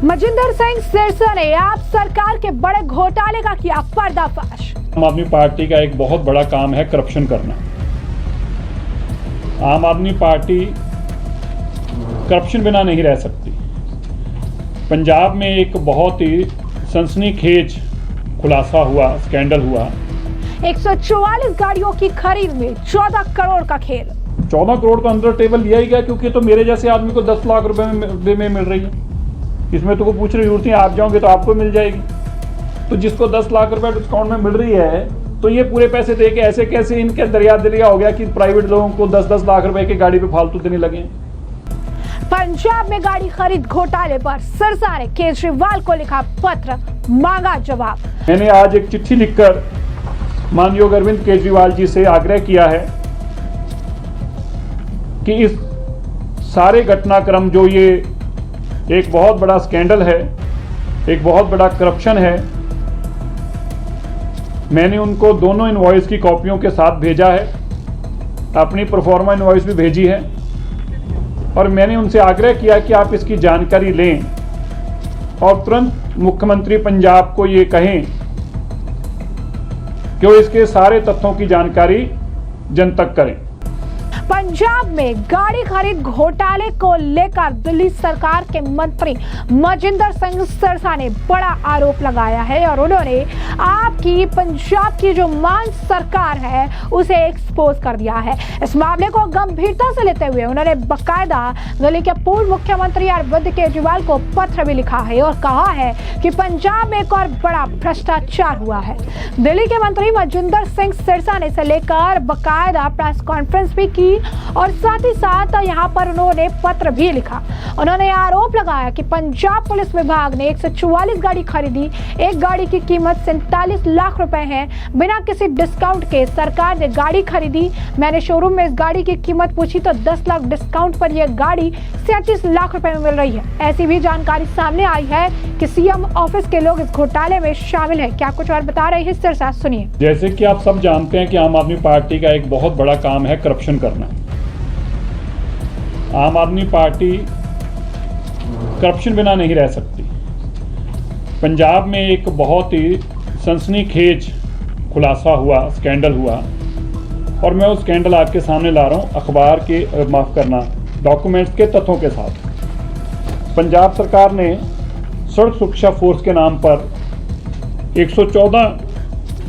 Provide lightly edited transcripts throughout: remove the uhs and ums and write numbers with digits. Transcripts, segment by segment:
मजिंदर सिंह सिरसा ने आप सरकार के बड़े घोटाले का किया पर्दाफाश। आम आदमी पार्टी का एक बहुत बड़ा काम है करप्शन करना। आम आदमी पार्टी करप्शन बिना नहीं रह सकती। पंजाब में एक बहुत ही सनसनीखेज खुलासा हुआ, स्कैंडल हुआ। 144 गाड़ियों की खरीद में 14 करोड़ का खेल। 14 करोड़ तो अंदर टेबल लिया ही गया, क्योंकि तो मेरे जैसे आदमी को 10 लाख रुपए में मिल रही है। इसमें तो वो पूछ रही जरूरत नहीं, आप जाओगे तो आपको मिल जाएगी। तो जिसको 10 लाख रुपए डिस्काउंट में मिल रही है, तो ये पूरे पैसे दे के ऐसे कैसे इनके दरिया दलिया हो गया कि प्राइवेट लोगों को 10-10 लाख रुपए की गाड़ी पे फालतू देने लगे। पंजाब में गाड़ी खरीद घोटाले पर सिरसा ने केजरीवाल को लिखा पत्र, मांगा जवाब। मैंने आज एक चिट्ठी लिखकर माननीय अरविंद केजरीवाल जी से आग्रह किया है कि इस सारे घटनाक्रम, जो ये एक बहुत बड़ा स्कैंडल है, एक बहुत बड़ा करप्शन है, मैंने उनको दोनों इनवॉइस की कॉपियों के साथ भेजा है, अपनी प्रोफार्मा इनवॉइस भी भेजी है, और मैंने उनसे आग्रह किया कि आप इसकी जानकारी लें और तुरंत मुख्यमंत्री पंजाब को ये कहें कि वो इसके सारे तथ्यों की जानकारी जन तक करें। पंजाब में गाड़ी खरीद घोटाले को लेकर दिल्ली सरकार के मंत्री मजिंदर सिंह सिरसा ने बड़ा आरोप लगाया है और उन्होंने आपकी पंजाब की जो मान सरकार है उसे एक्सपोज कर दिया है। इस मामले को गंभीरता से लेते हुए उन्होंने बकायदा दिल्ली के पूर्व मुख्यमंत्री अरविंद केजरीवाल को पत्र भी लिखा है और कहा है कि पंजाब में एक और बड़ा भ्रष्टाचार हुआ है। दिल्ली के मंत्री मजिंदर सिंह सिरसा ने इसे लेकर बकायदा प्रेस कॉन्फ्रेंस भी की और साथ ही साथ यहाँ पर उन्होंने पत्र भी लिखा। उन्होंने आरोप लगाया कि पंजाब पुलिस विभाग ने 144 गाड़ी खरीदी। एक गाड़ी की कीमत 47 लाख रुपए है। बिना किसी डिस्काउंट के सरकार ने गाड़ी खरीदी। मैंने शोरूम में इस गाड़ी की कीमत पूछी तो 10 लाख डिस्काउंट पर यह गाड़ी 37 लाख रुपए में मिल रही है। ऐसी भी जानकारी सामने आई है कि सीएम ऑफिस के लोग इस घोटाले में शामिल है। क्या कुछ और बता रहे हैं सिरसा, सुनिए। जैसे कि आप सब जानते हैं कि आम आदमी पार्टी का एक बहुत बड़ा काम है करप्शन करना। आम आदमी पार्टी करप्शन बिना नहीं रह सकती। पंजाब में एक बहुत ही सनसनीखेज खुलासा हुआ, स्कैंडल हुआ, और मैं उस स्कैंडल आपके सामने ला रहा हूँ अखबार के, माफ़ करना, डॉक्यूमेंट्स के तथ्यों के साथ। पंजाब सरकार ने सड़क सुरक्षा फोर्स के नाम पर 114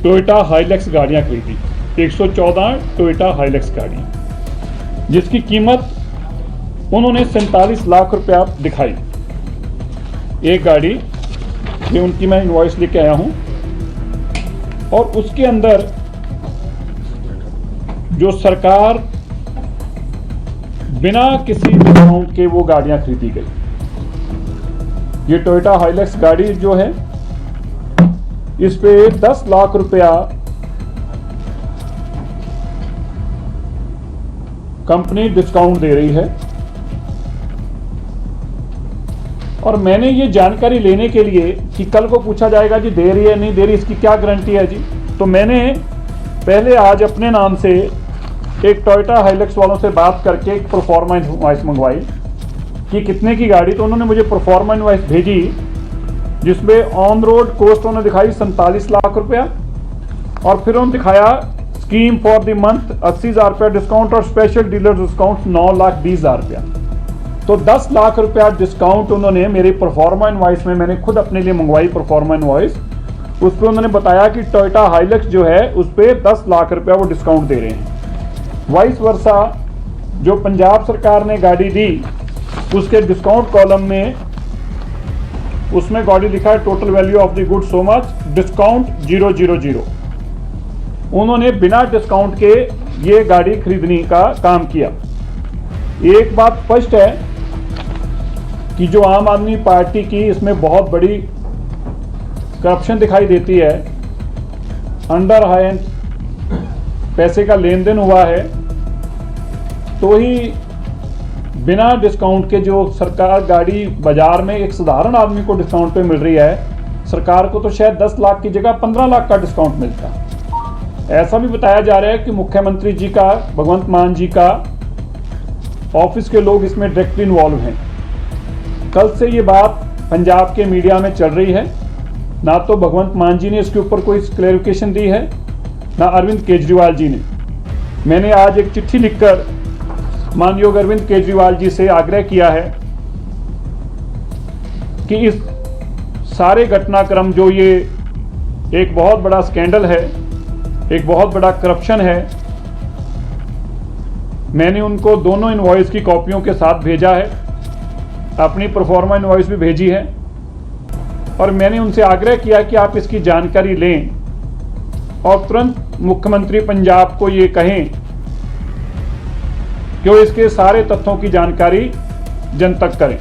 टोयोटा हाइलक्स गाड़ियाँ खरीदी। 114 टोयोटा हाइलक्स गाड़ियाँ, जिसकी कीमत उन्होंने 47 लाख रुपया दिखाई। एक गाड़ी, ये उनकी मैं इनवॉइस लेके आया हूं, और उसके अंदर जो सरकार बिना किसी डिस्काउंट के वो गाड़ियां खरीदी गई। ये टोयोटा हाइलक्स गाड़ी जो है, इस पे 10 लाख रुपया कंपनी डिस्काउंट दे रही है। और मैंने ये जानकारी लेने के लिए कि कल को पूछा जाएगा जी दे रही है नहीं दे रही, इसकी क्या गारंटी है जी, तो मैंने पहले आज अपने नाम से एक टोयोटा हाइलक्स वालों से बात करके एक प्रोफार्मा इनवॉइस मंगवाई कि कितने की गाड़ी। तो उन्होंने मुझे प्रोफार्मा इनवॉइस भेजी, जिसमें ऑन रोड कॉस्ट उन्होंने दिखाई 47 लाख रुपया, और फिर उन्होंने दिखाया स्कीम फॉर द मंथ 80,000 रुपया डिस्काउंट और स्पेशल डीलर डिस्काउंट 9,20,000 रुपया। तो 10 लाख रुपया डिस्काउंट उन्होंने मेरे परफॉर्मा इनवॉइस में, मैंने खुद अपने लिए मंगवाई परफॉर्मा इनवॉइस, उस पर उन्होंने बताया कि टोयोटा हाइलक्स जो है उस पर 10 लाख रुपया वो डिस्काउंट दे रहे हैं। वाइस वर्सा जो पंजाब सरकार ने गाड़ी दी, उसके डिस्काउंट कॉलम में उसमें गाड़ी लिखा है total value of the good so much, discount 000। उन्होंने बिना डिस्काउंट के ये गाड़ी खरीदने का काम किया। एक बात स्पष्ट है कि जो आम आदमी पार्टी की इसमें बहुत बड़ी करप्शन दिखाई देती है, अंडर हैंड पैसे का लेन देन हुआ है, तो ही बिना डिस्काउंट के जो सरकार गाड़ी बाजार में एक साधारण आदमी को डिस्काउंट पे मिल रही है, सरकार को तो शायद 10 लाख की जगह 15 लाख का डिस्काउंट मिलता है। ऐसा भी बताया जा रहा है कि मुख्यमंत्री जी का, भगवंत मान जी का ऑफिस के लोग इसमें डायरेक्टली इन्वॉल्व हैं। कल से ये बात पंजाब के मीडिया में चल रही है। ना तो भगवंत मान जी ने इसके ऊपर कोई क्लैरिफिकेशन दी है, ना अरविंद केजरीवाल जी ने। मैंने आज एक चिट्ठी लिखकर मानयोग अरविंद केजरीवाल जी से आग्रह किया है कि इस सारे घटनाक्रम जो ये एक बहुत बड़ा स्कैंडल है, एक बहुत बड़ा करप्शन है, मैंने उनको दोनों इनवॉइस की कॉपियों के साथ भेजा है, अपनी प्रोफॉर्मा इनवॉइस भी भेजी है और मैंने उनसे आग्रह किया कि आप इसकी जानकारी लें और तुरंत मुख्यमंत्री पंजाब को ये कहें कि वो इसके सारे तथ्यों की जानकारी जन तक करें।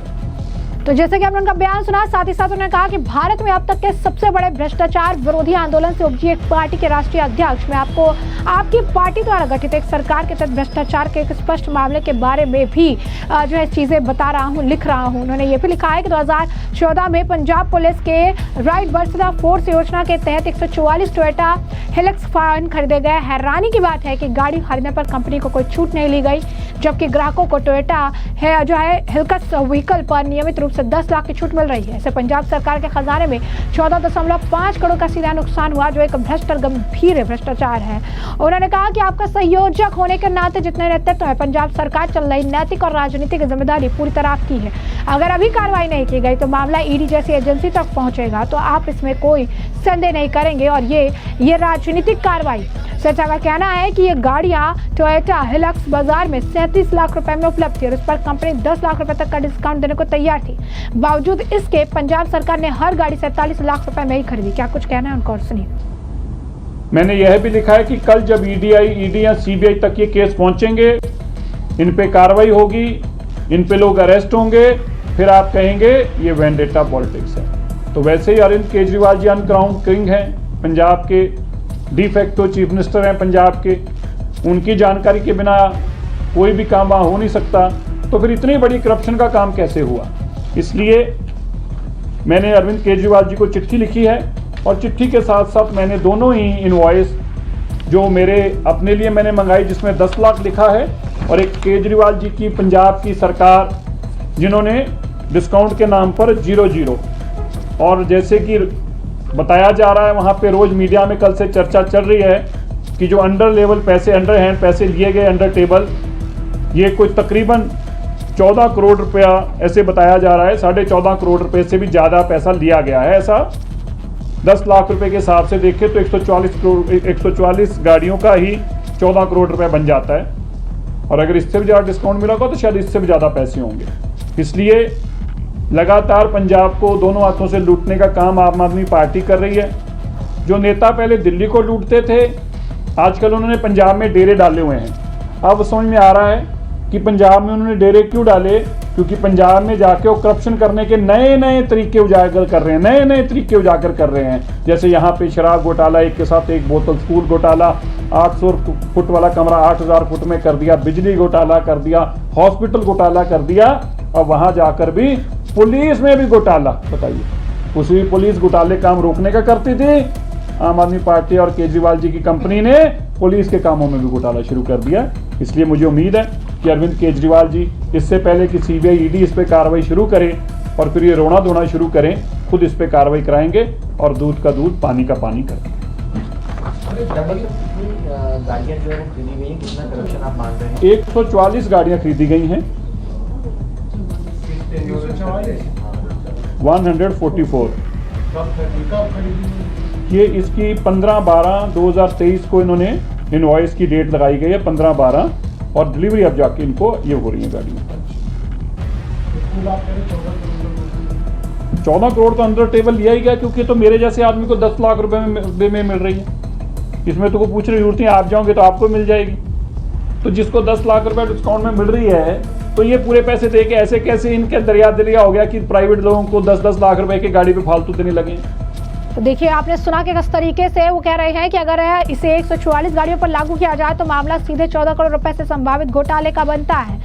तो जैसे कि हमने उनका बयान सुना, साथ ही साथ उन्होंने कहा कि भारत में अब तक के सबसे बड़े भ्रष्टाचार विरोधी आंदोलन से उपजी एक पार्टी के राष्ट्रीय अध्यक्ष, मैं आपको आपकी पार्टी द्वारा गठित एक सरकार के तहत भ्रष्टाचार के एक स्पष्ट मामले के बारे में भी जो है चीजें बता रहा हूँ, लिख रहा हूँ। उन्होंने ये भी लिखा है कि 2014 में पंजाब पुलिस के राइट बर्सदा फोर्स योजना के तहत 144 टोयोटा हिलक्स वाहन खरीदे गए। हैरानी की बात है कि गाड़ी खरीदने पर कंपनी को कोई छूट नहीं ली गई, जबकि ग्राहकों को टोयोटा जो है हिलक्स व्हीकल पर नियमित रूप से 10 लाख की छूट मिल रही है। इससे पंजाब सरकार के खजाने में 14.5 करोड़ का सीधा नुकसान हुआ, जो एक भ्रष्ट और गंभीर भ्रष्टाचार है। उन्होंने कहा कि आपका संयोजक होने के नाते जितने नेतृत्व है पंजाब सरकार चल रही नैतिक और राजनीतिक जिम्मेदारी पूरी तरह आपकी है। अगर अभी कार्रवाई नहीं की गई तो मामला ईडी जैसी एजेंसी तक पहुंचेगा, तो आप इसमें कोई संदेह नहीं करेंगे और ये राजनीतिक कार्रवाई। चर्चा का कहना है कि ये गाड़ियां टोयोटा हिलक्स बाजार में 37 लाख रुपए में उपलब्ध थी और इस पर कंपनी 10 लाख रुपए तक का डिस्काउंट देने को तैयार थी। बावजूद इसके पंजाब सरकार ने हर गाड़ी 47 लाख रुपए में ही खरीदी। क्या कुछ कहना है उनका, और सुनिए। मैंने यह भी लिखा है कि कल जब ईडी या सीबीआई तक ये केस पहुंचेंगे, इन पे कार्रवाई होगी, इन पे लोग अरेस्ट होंगे, फिर आप कहेंगे ये वेंडेटा पॉलिटिक्स है। तो वैसे ही अरविंद केजरीवाल जी अनक्राउंड किंग हैं, पंजाब के डिफेक्टो चीफ मिनिस्टर हैं पंजाब के, उनकी जानकारी के बिना कोई भी काम वहाँ हो नहीं सकता। तो फिर इतनी बड़ी करप्शन का काम कैसे हुआ? इसलिए मैंने अरविंद केजरीवाल जी को चिट्ठी लिखी है और चिट्ठी के साथ साथ मैंने दोनों ही इनवॉइस जो मेरे अपने लिए मैंने मंगाई, जिसमें 10 लाख लिखा है, और एक केजरीवाल जी की पंजाब की सरकार जिन्होंने डिस्काउंट के नाम पर 0-0, और जैसे कि बताया जा रहा है वहाँ पे रोज मीडिया में कल से चर्चा चल रही है कि जो अंडर लेवल पैसे, अंडर हैंड पैसे लिए गए अंडर टेबल, ये कोई तकरीबन 14 करोड़ रुपया ऐसे बताया जा रहा है। 14.5 करोड़ रुपए से भी ज़्यादा पैसा लिया गया है। ऐसा 10 लाख रुपए के हिसाब से देखें तो 144 गाड़ियों का ही 14 करोड़ रुपए बन जाता है, और अगर इससे भी ज़्यादा डिस्काउंट मिला होगा तो शायद इससे भी ज़्यादा पैसे होंगे। इसलिए लगातार पंजाब को दोनों हाथों से लूटने का काम आम आदमी पार्टी कर रही है। जो नेता पहले दिल्ली को लूटते थे, आजकल उन्होंने पंजाब में डेरे डाले हुए हैं। अब समझ में आ रहा है कि पंजाब में उन्होंने डेरे क्यों डाले, क्योंकि पंजाब में जाके वो करप्शन करने के नए नए तरीके उजागर कर रहे हैं, नए नए तरीके उजागर कर रहे हैं। जैसे यहाँ पे शराब घोटाला, एक के साथ एक बोतल, स्कूल घोटाला, 800 फुट वाला कमरा 8000 फुट में कर दिया, बिजली घोटाला कर दिया, हॉस्पिटल घोटाला कर दिया, और वहाँ जाकर भी पुलिस में भी घोटाला। बताइए, उसी पुलिस घोटाले काम रोकने का करती थी आम आदमी पार्टी, और केजरीवाल जी की कंपनी ने पुलिस के कामों में भी घोटाला शुरू कर दिया। इसलिए मुझे उम्मीद है कि अरविंद केजरीवाल जी इससे पहले कि सीबीआई ईडी इस पे कार्रवाई शुरू करें और फिर ये रोना धोना शुरू करें, खुद इस पे कार्रवाई कराएंगे और दूध का दूध पानी का पानी करेंगे। गाड़ियाँ जो है वो खरीदी गई हैं, कितना करप्शन आप मान रहे हैं? 144 गाड़ियाँ खरीदी गई हैं, 144। ये इसकी 15/12/2023 को इन्होंने इनवॉइस की डेट लगाई गई है, 15/12, और डिलीवरी अब जाके इनको ये हो रही है गाड़ियाँ। 14 करोड़ तो अंडर टेबल लिया ही गया, क्योंकि तो मेरे जैसे आदमी को 10 लाख रुपए में मिल रही है। इसमें तो को पूछ रही जरूरत नहीं, आप जाओगे तो आपको मिल जाएगी। तो जिसको 10 लाख रुपए डिस्काउंट में मिल रही है, तो ये पूरे पैसे दे के ऐसे कैसे इनके दरिया दरिया हो गया कि प्राइवेट लोगों को 10-10 लाख रुपए की गाड़ी पे फालतू देने लगे। तो देखिए, आपने सुना कि किस तरीके से वो कह रहे हैं कि अगर इसे 144 गाड़ियों पर लागू किया जाए तो मामला सीधे 14 करोड़ रुपए से संभावित घोटाले का बनता है।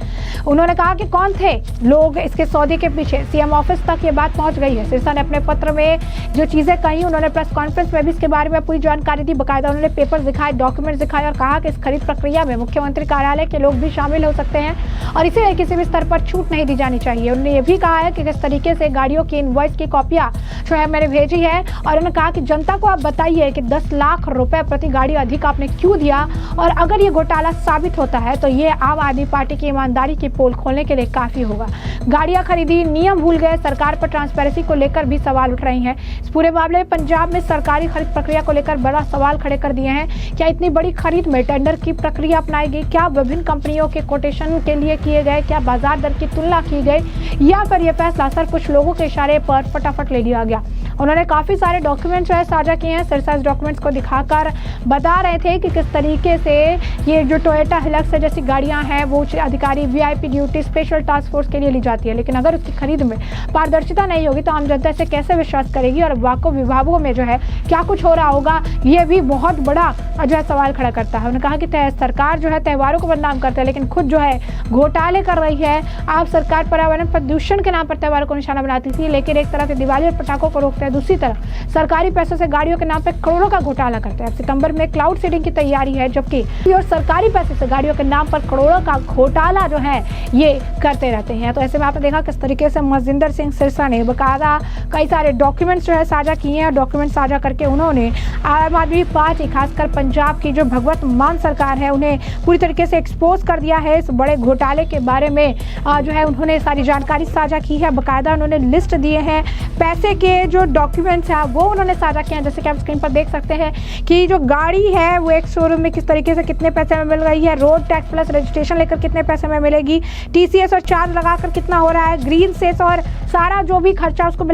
उन्होंने कहा कि कौन थे लोग इसके सौदे के पीछे। सीएम ऑफिस तक ये बात पहुंच गई है। सिरसा ने अपने पत्र में जो चीजें कही, उन्होंने प्रेस कॉन्फ्रेंस में भी इसके बारे में पूरी जानकारी दी। बाकायदा उन्होंने पेपर दिखाए, डॉक्यूमेंट्स दिखाए और कहा कि इस खरीद प्रक्रिया में मुख्यमंत्री कार्यालय के लोग भी शामिल हो सकते हैं और इसीलिए किसी भी स्तर पर छूट नहीं दी जानी चाहिए। उन्होंने ये भी कहा है कि किस तरीके से गाड़ियों की इनवॉइस की कॉपियां जो है मैंने भेजी है और उन्होंने कहा कि जनता को आप बताइए कि 10 लाख रुपए प्रति गाड़ी अधिक आपने क्यों दिया, और अगर ये घोटाला साबित होता है तो ये आम आदमी पार्टी की ईमानदारी की पोल खोलने के लिए काफी होगा। गाड़ियां खरीदी, नियम भूल गए, सरकार पर ट्रांसपेरेंसी को लेकर भी सवाल उठ रही हैं। इस पूरे मामले में पंजाब में सरकारी खरीद प्रक्रिया को लेकर बड़ा सवाल खड़े कर दिए हैं। क्या इतनी बड़ी खरीद में टेंडर की प्रक्रिया अपनाई गई? क्या विभिन्न कंपनियों के कोटेशन के लिए किए गए? क्या बाजार दर की तुलना की गई, या फिर यह फैसला सर कुछ लोगों के इशारे पर फटाफट ले लिया गया? उन्होंने काफी सारे डॉक्यूमेंट जो है साझा किए हैं। सिरसा इस डॉक्यूमेंट्स को दिखाकर बता रहे थे कि किस तरीके से ये जो टोयोटा हिलक्स जैसी गाड़ियां हैं वो उच्च अधिकारी VIP duty special task force के लिए ली जाती है, लेकिन अगर उसकी खरीद में पारदर्शिता नहीं होगी तो आम जनता इसे कैसे विश्वास करेगी और वाकई विभागों में जो है क्या कुछ हो रहा होगा, ये भी बहुत बड़ा जो है सवाल खड़ा करता है। उन्होंने कहा कि सरकार जो है त्योहारों को बदनाम करता है लेकिन खुद जो है घोटाले कर रही है। आप सरकार पर्यावरण प्रदूषण के नाम पर त्योहारों को निशाना बनाती थी, लेकिन एक तरफ दिवाली और पटाखों को रोकते हैं, दूसरी तरफ सरकारी पैसों से गाड़ियों के नाम पर करोड़ों का घोटाला करते हैं। सितंबर में क्लाउड सीडिंग की तैयारी है, जबकि और सरकारी पैसे से गाड़ियों के नाम पर करोड़ों का घोटाला जो है ये करते रहते हैं। तो ऐसे में आपने देखा किस तरीके से मजिंदर सिंह सिरसा ने बकायदा कई सारे डॉक्यूमेंट्स जो है साझा किए हैं। डॉक्यूमेंट साझा करके उन्होंने आम आदमी पार्टी, खासकर पंजाब की जो भगवत मान सरकार है, उन्हें पूरी तरीके से एक्सपोज कर दिया है। इस बड़े घोटाले के बारे में जो है उन्होंने सारी जानकारी साझा की है। बकायदा उन्होंने लिस्ट दिए हैं, पैसे के जो डॉक्यूमेंट्स हैं वो उन्होंने साझा किए हैं। जैसे कि आप स्क्रीन पर देख सकते हैं कि जो गाड़ी है वो एक शोरूम में किस तरीके से कितने पैसे में मिल रही है, रोड टैक्स प्लस रजिस्ट्रेशन लेकर कितने पैसे में मिलेगी, टीसीएस और चार्ज लगाकर कितना हो रहा है, ग्रीन सेस और सारा जो भी खर्चा उसको